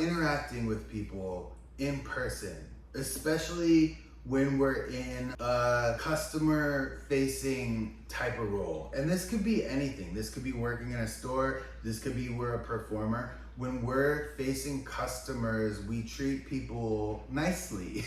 interacting with people in person, especially when we're in a customer facing type of role. And this could be anything. This could be working in a store. This could be we're a performer. When we're facing customers, we treat people nicely.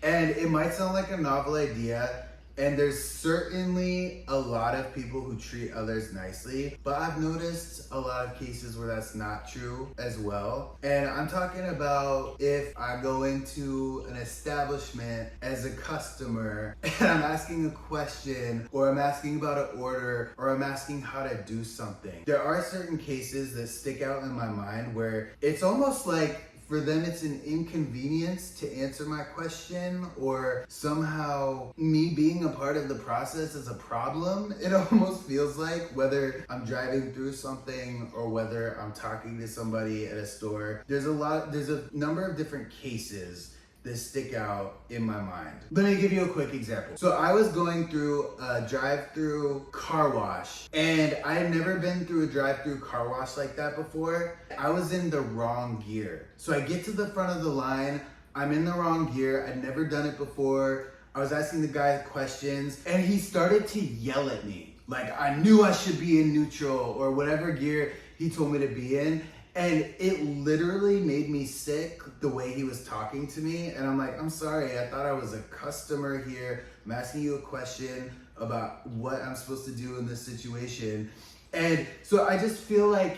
And it might sound like a novel idea, and there's certainly a lot of people who treat others nicely, but I've noticed a lot of cases where that's not true as well. And I'm talking about if I go into an establishment as a customer and I'm asking a question, or I'm asking about an order, or I'm asking how to do something. There are certain cases that stick out in my mind where it's almost like for them, it's an inconvenience to answer my question, or somehow me being a part of the process is a problem. It almost feels like, whether I'm driving through something or whether I'm talking to somebody at a store, there's a number of different cases that stick out in my mind. Let me give you a quick example. So I was going through a drive-through car wash, and I had never been through a drive-through car wash like that before. I was in the wrong gear. So I get to the front of the line, I'm in the wrong gear, I'd never done it before. I was asking the guy questions, and he started to yell at me. Like I knew I should be in neutral, or whatever gear he told me to be in. And it literally made me sick the way he was talking to me. And I'm like, I'm sorry, I thought I was a customer here. I'm asking you a question about what I'm supposed to do in this situation. And so I just feel like,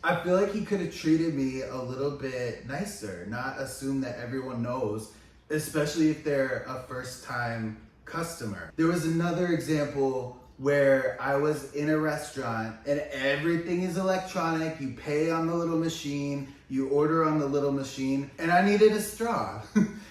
I feel like he could have treated me a little bit nicer, not assume that everyone knows, especially if they're a first time customer. There was another example where I was in a restaurant and everything is electronic. You pay on the little machine, you order on the little machine, and I needed a straw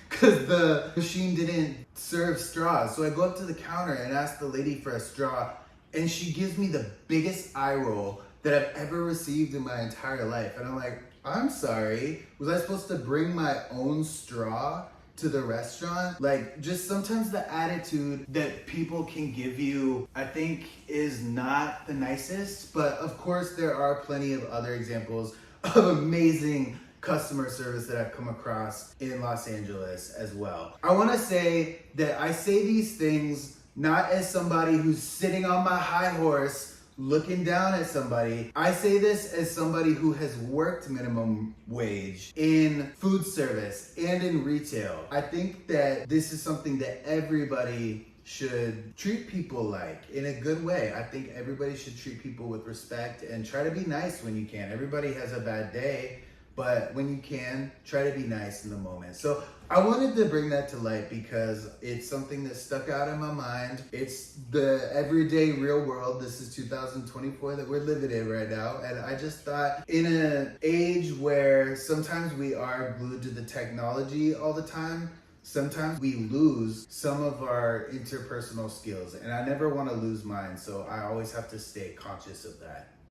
because the machine didn't serve straws. So I go up to the counter and ask the lady for a straw, and she gives me the biggest eye roll that I've ever received in my entire life. And I'm like, I'm sorry, was I supposed to bring my own straw to the restaurant? Like, just sometimes the attitude that people can give you, I think, is not the nicest. But of course, there are plenty of other examples of amazing customer service that I've come across in Los Angeles as well. I want to say that I say these things not as somebody who's sitting on my high horse looking down at somebody. I say this as somebody who has worked minimum wage in food service and in retail. I think that this is something that everybody should treat people like, in a good way. I think everybody should treat people with respect and try to be nice when you can. Everybody has a bad day, but when you can, try to be nice in the moment. So I wanted to bring that to light because it's something that stuck out in my mind. It's the everyday real world. This is 2024 that we're living in right now. And I just thought, in an age where sometimes we are glued to the technology all the time, sometimes we lose some of our interpersonal skills. And I never want to lose mine. So I always have to stay conscious of that.